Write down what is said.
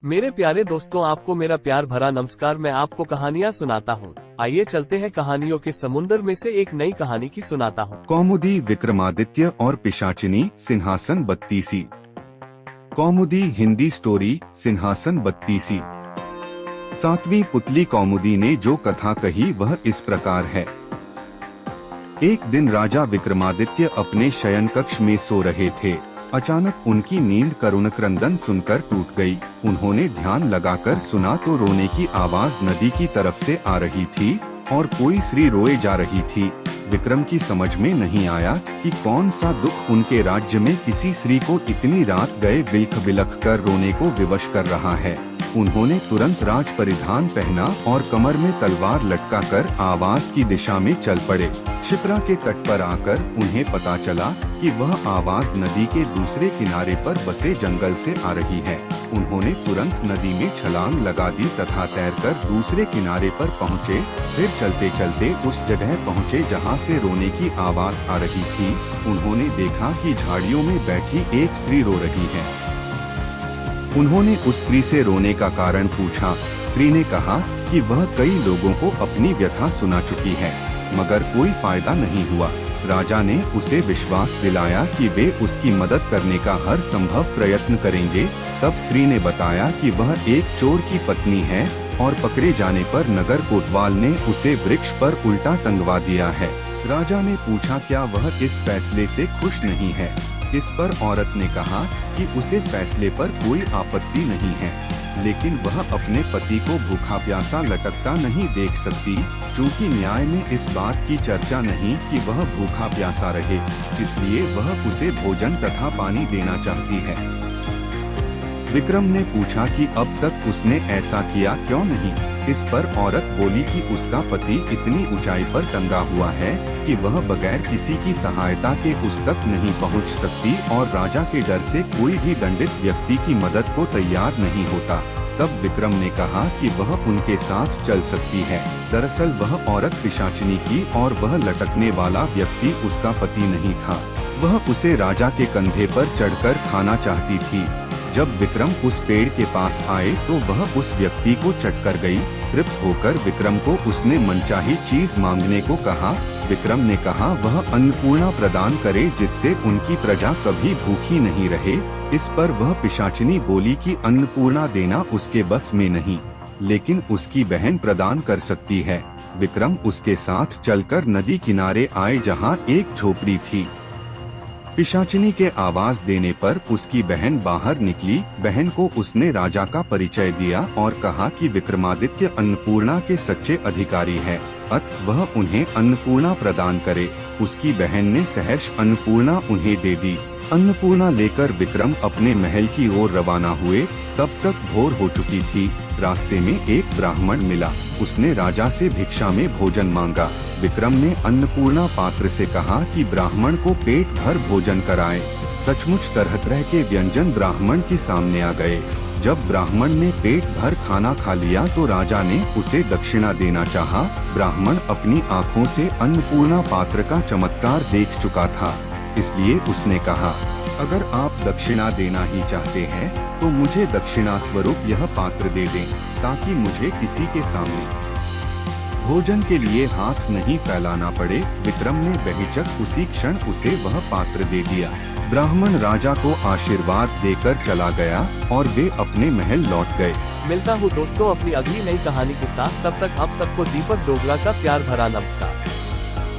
मेरे प्यारे दोस्तों, आपको मेरा प्यार भरा नमस्कार। मैं आपको कहानियाँ सुनाता हूँ। आइए चलते हैं कहानियों के समुंदर में से एक नई कहानी की सुनाता हूँ। कौमुदी विक्रमादित्य और पिशाचिनी सिंहासन बत्तीसी। कौमुदी हिंदी स्टोरी सिंहासन बत्तीसी। सातवीं पुतली कौमुदी ने जो कथा कही वह इस प्रकार है। एक दिन राजा विक्रमादित्य अपने शयन कक्ष में सो रहे थे। अचानक उनकी नींद करुण क्रंदन सुनकर टूट गई। उन्होंने ध्यान लगाकर सुना तो रोने की आवाज नदी की तरफ से आ रही थी और कोई स्त्री रोए जा रही थी। विक्रम की समझ में नहीं आया कि कौन सा दुख उनके राज्य में किसी स्त्री को इतनी रात गए बिलख बिलख कर रोने को विवश कर रहा है। उन्होंने तुरंत राज परिधान पहना और कमर में तलवार लटकाकर आवाज की दिशा में चल पड़े। शिप्रा के तट पर आकर उन्हें पता चला कि वह आवाज नदी के दूसरे किनारे पर बसे जंगल से आ रही है। उन्होंने तुरंत नदी में छलांग लगा दी तथा तैरकर दूसरे किनारे पर पहुँचे। फिर चलते चलते उस जगह पहुँचे जहाँ से रोने की आवाज आ रही थी। उन्होंने देखा कि झाड़ियों में बैठी एक स्त्री रो रही है। उन्होंने उस स्त्री से रोने का कारण पूछा। स्त्री ने कहा कि वह कई लोगों को अपनी व्यथा सुना चुकी है, मगर कोई फायदा नहीं हुआ। राजा ने उसे विश्वास दिलाया कि वे उसकी मदद करने का हर संभव प्रयत्न करेंगे। तब स्त्री ने बताया कि वह एक चोर की पत्नी है और पकड़े जाने पर नगर कोतवाल ने उसे वृक्ष पर उल्टा टंगवा दिया है। राजा ने पूछा क्या वह इस फैसले से खुश नहीं है। इस पर औरत ने कहा कि उसे फैसले पर कोई आपत्ति नहीं है, लेकिन वह अपने पति को भूखा प्यासा लटकता नहीं देख सकती, क्योंकि न्याय में इस बात की चर्चा नहीं कि वह भूखा प्यासा रहे, इसलिए वह उसे भोजन तथा पानी देना चाहती है। विक्रम ने पूछा कि अब तक उसने ऐसा किया क्यों नहीं। इस पर औरत बोली कि उसका पति इतनी ऊंचाई पर टंगा हुआ है कि वह बगैर किसी की सहायता के उस तक नहीं पहुंच सकती और राजा के डर से कोई भी दंडित व्यक्ति की मदद को तैयार नहीं होता। तब विक्रम ने कहा कि वह उनके साथ चल सकती है। दरअसल वह औरत पिशाचिनी की और वह लटकने वाला व्यक्ति उसका पति नहीं था। वह उसे राजा के कंधे पर चढ़कर खाना चाहती थी। जब विक्रम उस पेड़ के पास आए तो वह उस व्यक्ति को चटकर गई। तृप्त होकर विक्रम को उसने मनचाही चीज मांगने को कहा। विक्रम ने कहा वह अन्नपूर्णा प्रदान करे जिससे उनकी प्रजा कभी भूखी नहीं रहे। इस पर वह पिशाचिनी बोली कि अन्नपूर्णा देना उसके बस में नहीं, लेकिन उसकी बहन प्रदान कर सकती है। विक्रम उसके साथ चलकर नदी किनारे आए जहाँ एक झोपड़ी थी। पिशाचिनी के आवाज देने पर उसकी बहन बाहर निकली। बहन को उसने राजा का परिचय दिया और कहा कि विक्रमादित्य अन्नपूर्णा के सच्चे अधिकारी है, अतः वह उन्हें अन्नपूर्णा प्रदान करे। उसकी बहन ने सहर्ष अन्नपूर्णा उन्हें दे दी। अन्नपूर्णा लेकर विक्रम अपने महल की ओर रवाना हुए। तब तक भोर हो चुकी थी। रास्ते में एक ब्राह्मण मिला। उसने राजा से भिक्षा में भोजन मांगा। विक्रम ने अन्नपूर्णा पात्र से कहा कि ब्राह्मण को पेट भर भोजन कराए। सचमुच तरह तरह के व्यंजन ब्राह्मण के सामने आ गए। जब ब्राह्मण ने पेट भर खाना खा लिया तो राजा ने उसे दक्षिणा देना चाहा। ब्राह्मण अपनी आँखों से अन्नपूर्णा पात्र का चमत्कार देख चुका था, इसलिए उसने कहा अगर आप दक्षिणा देना ही चाहते हैं तो मुझे दक्षिणा स्वरूप यह पात्र दे दें, ताकि मुझे किसी के सामने भोजन के लिए हाथ नहीं फैलाना पड़े। विक्रम ने बेहिचक उसी क्षण उसे वह पात्र दे दिया। ब्राह्मण राजा को आशीर्वाद देकर चला गया और वे अपने महल लौट गए। मिलता हूँ दोस्तों अपनी अगली नई कहानी के साथ। तब तक आप सबको दीपक डोगरा का प्यार भरा नमस्कार।